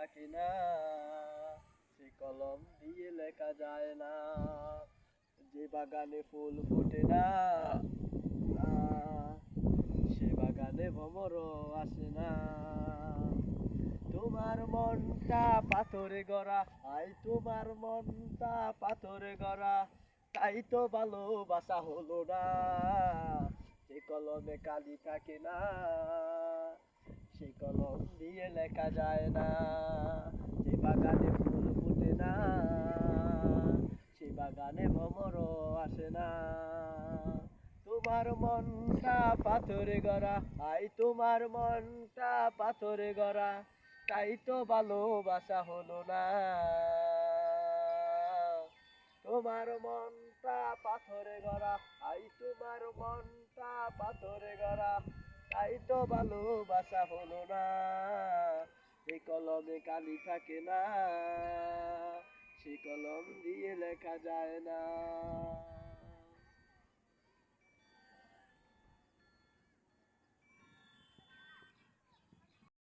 থাকে না, সে কলম দিয়ে লেখা যায় না। যে বাগানে ফুল ফোটে না, সে বাগানে ভ্রমরও আসে না। তোমার মনটা পাথরে গড়া, তোমার মনটা পাথরে গড়া, তাই তো ভালোবাসা হলো না। যে কলমে কালি থাকে না, সে কলম দিয়ে লেখা যায় না। যে বাগানে ফুল ফোটে না, সে বাগানে ভ্রমরও আসে না। তোমার মনটা পাথরে গড়া, তোমার মনটা পাথরে গড়া, তাই তো ভালোবাসা হলো না। তোমার মনটা পাথরে গড়া, তোমার মনটা পাথরে গড়া, তাই তো ভালোবাসা হলো না। যে কলমে কালি থাকে না, সে কলম দিয়ে লেখা যায় না।